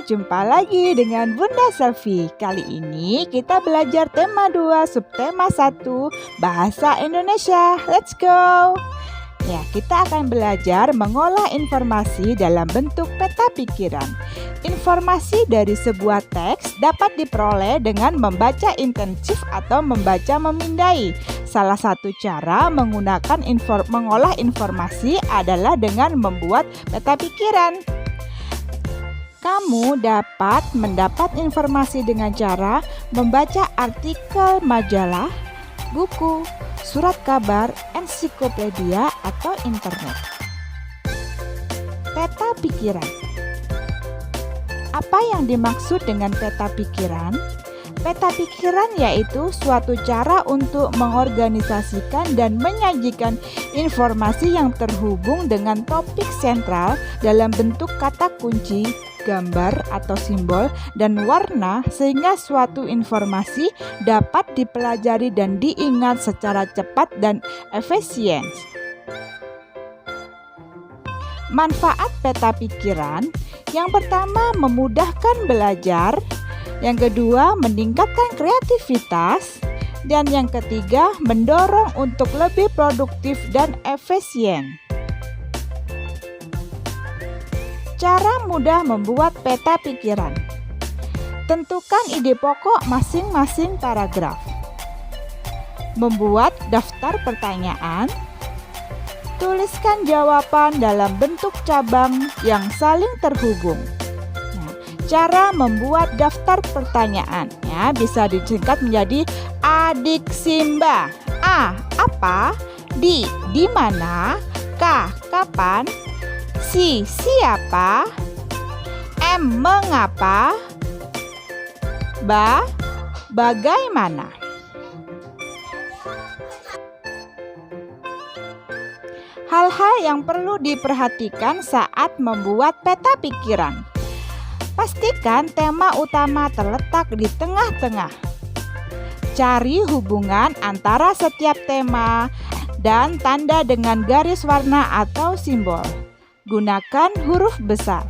jumpa lagi dengan Bunda Selvi. Kali ini kita belajar tema 2, subtema 1, Bahasa Indonesia. Let's go! Ya, kita akan belajar mengolah informasi dalam bentuk peta pikiran. Informasi dari sebuah teks dapat diperoleh dengan membaca intensif atau membaca memindai. Salah satu cara menggunakan mengolah informasi adalah dengan membuat peta pikiran. Kamu dapat mendapat informasi dengan cara membaca artikel majalah, buku, surat kabar, ensiklopedia, atau internet. Peta pikiran. Apa yang dimaksud dengan peta pikiran? Peta pikiran yaitu suatu cara untuk mengorganisasikan dan menyajikan informasi yang terhubung dengan topik sentral dalam bentuk kata kunci, gambar atau simbol, dan warna sehingga suatu informasi dapat dipelajari dan diingat secara cepat dan efisien. Manfaat peta pikiran: yang pertama, memudahkan belajar. Yang kedua, meningkatkan kreativitas. Dan yang ketiga, mendorong untuk lebih produktif dan efisien. Cara mudah membuat peta pikiran. Tentukan ide pokok masing-masing paragraf. Membuat daftar pertanyaan. Tuliskan jawaban dalam bentuk cabang yang saling terhubung. Cara membuat daftar pertanyaan bisa disingkat menjadi Adik Simba. A. Apa? D. Di mana? K. Kapan? C. Siapa? M. Mengapa? Bagaimana? Hal-hal yang perlu diperhatikan saat membuat peta pikiran. Pastikan tema utama terletak di tengah-tengah. Cari hubungan antara setiap tema dan tanda dengan garis warna atau simbol. Gunakan huruf besar.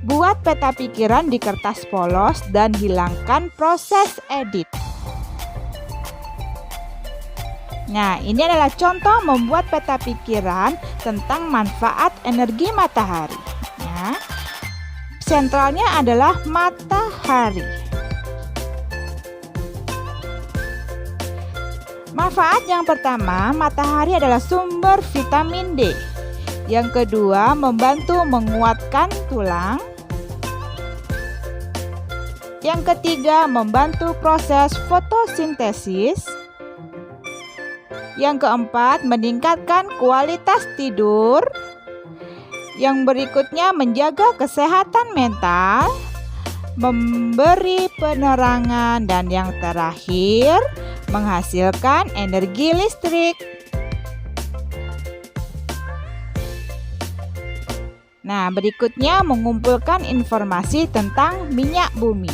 Buat peta pikiran di kertas polos dan hilangkan proses edit. Nah, ini adalah contoh membuat peta pikiran tentang manfaat energi matahari. Sentralnya adalah matahari. Manfaat yang pertama, matahari adalah sumber vitamin D. Yang kedua, membantu menguatkan tulang. Yang ketiga, membantu proses fotosintesis. Yang keempat, meningkatkan kualitas tidur. Yang berikutnya, menjaga kesehatan mental, memberi penerangan, dan yang terakhir, menghasilkan energi listrik. Nah, berikutnya mengumpulkan informasi tentang minyak bumi.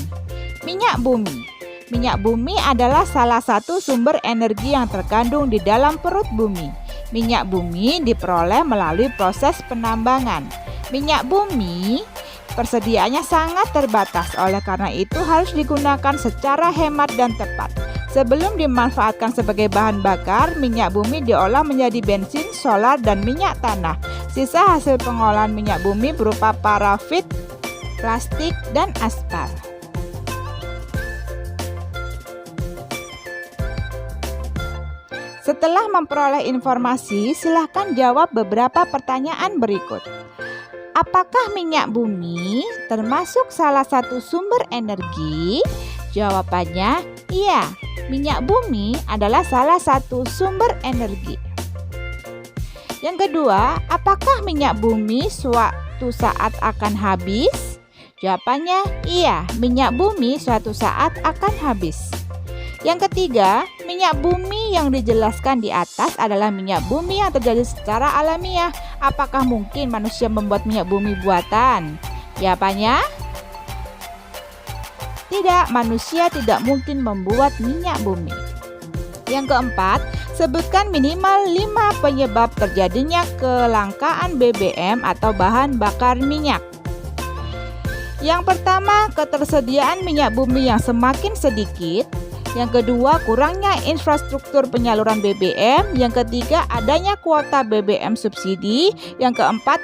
Minyak bumi. Minyak bumi adalah salah satu sumber energi yang terkandung di dalam perut bumi. Minyak bumi diperoleh melalui proses penambangan. Minyak bumi persediaannya sangat terbatas, oleh karena itu harus digunakan secara hemat dan tepat. Sebelum dimanfaatkan sebagai bahan bakar, minyak bumi diolah menjadi bensin, solar, dan minyak tanah. Sisa hasil pengolahan minyak bumi berupa parafit, plastik, dan aspal. Setelah memperoleh informasi, silakan jawab beberapa pertanyaan berikut. Apakah minyak bumi termasuk salah satu sumber energi? Jawabannya, iya. Minyak bumi adalah salah satu sumber energi. Yang kedua, apakah minyak bumi suatu saat akan habis? Jawabannya, iya. Minyak bumi suatu saat akan habis. Yang ketiga, minyak bumi yang dijelaskan di atas adalah minyak bumi yang terjadi secara alamiah. Apakah mungkin manusia membuat minyak bumi buatan? Jawabannya, tidak, manusia tidak mungkin membuat minyak bumi. Yang keempat, sebutkan minimal 5 penyebab terjadinya kelangkaan BBM atau bahan bakar minyak. Yang pertama, ketersediaan minyak bumi yang semakin sedikit. Yang kedua, kurangnya infrastruktur penyaluran BBM. Yang ketiga, adanya kuota BBM subsidi. Yang keempat,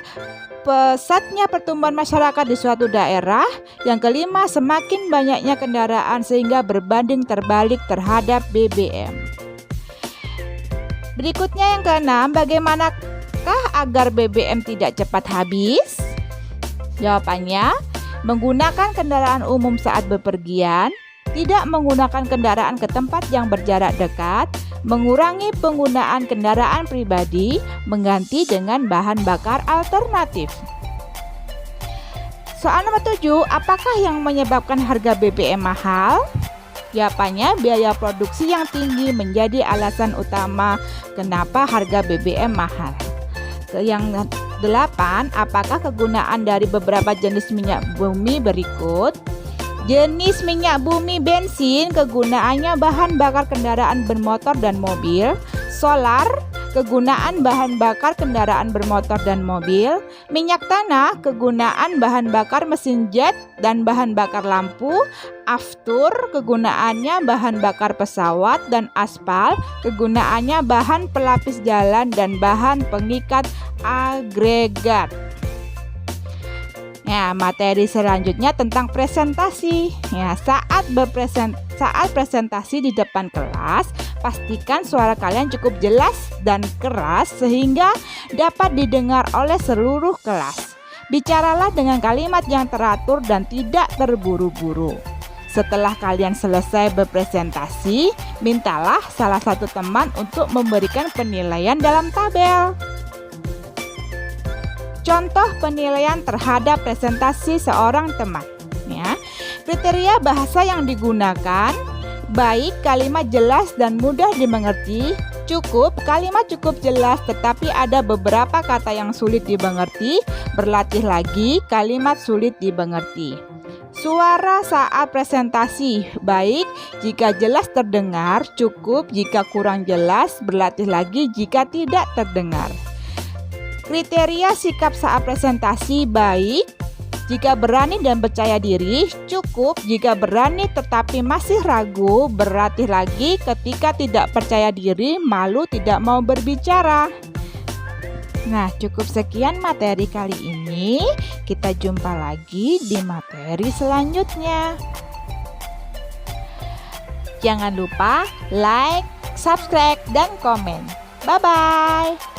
pesatnya pertumbuhan masyarakat di suatu daerah. Yang kelima, semakin banyaknya kendaraan sehingga berbanding terbalik terhadap BBM. Berikutnya yang keenam, bagaimanakah agar BBM tidak cepat habis? Jawabannya, menggunakan kendaraan umum saat bepergian, tidak menggunakan kendaraan ke tempat yang berjarak dekat, mengurangi penggunaan kendaraan pribadi, mengganti dengan bahan bakar alternatif. Soal nomor 7, apakah yang menyebabkan harga BBM mahal? Jawabannya, biaya produksi yang tinggi menjadi alasan utama kenapa harga BBM mahal. Yang 8, apakah kegunaan dari beberapa jenis minyak bumi berikut? Jenis minyak bumi bensin, kegunaannya bahan bakar kendaraan bermotor dan mobil. Solar, kegunaan bahan bakar kendaraan bermotor dan mobil. Minyak tanah, kegunaan bahan bakar mesin jet dan bahan bakar lampu. Aftur, kegunaannya bahan bakar pesawat. Dan aspal, kegunaannya bahan pelapis jalan dan bahan pengikat agregat. Ya, materi selanjutnya tentang presentasi. Ya, saat presentasi di depan kelas, pastikan suara kalian cukup jelas dan keras sehingga dapat didengar oleh seluruh kelas. Bicaralah dengan kalimat yang teratur dan tidak terburu-buru. Setelah kalian selesai berpresentasi, mintalah salah satu teman untuk memberikan penilaian dalam tabel. Contoh penilaian terhadap presentasi seorang teman. Ya, kriteria bahasa yang digunakan: baik, kalimat jelas dan mudah dimengerti. Cukup, kalimat cukup jelas tetapi ada beberapa kata yang sulit dimengerti. Berlatih lagi, kalimat sulit dimengerti. Suara saat presentasi: baik jika jelas terdengar, cukup jika kurang jelas, berlatih lagi jika tidak terdengar. Kriteria sikap saat presentasi: baik jika berani dan percaya diri, cukup jika berani tetapi masih ragu, berlatih lagi ketika tidak percaya diri, malu, tidak mau berbicara. Nah, cukup sekian materi kali ini. Kita jumpa lagi di materi selanjutnya. Jangan lupa like, subscribe, dan komen. Bye-bye.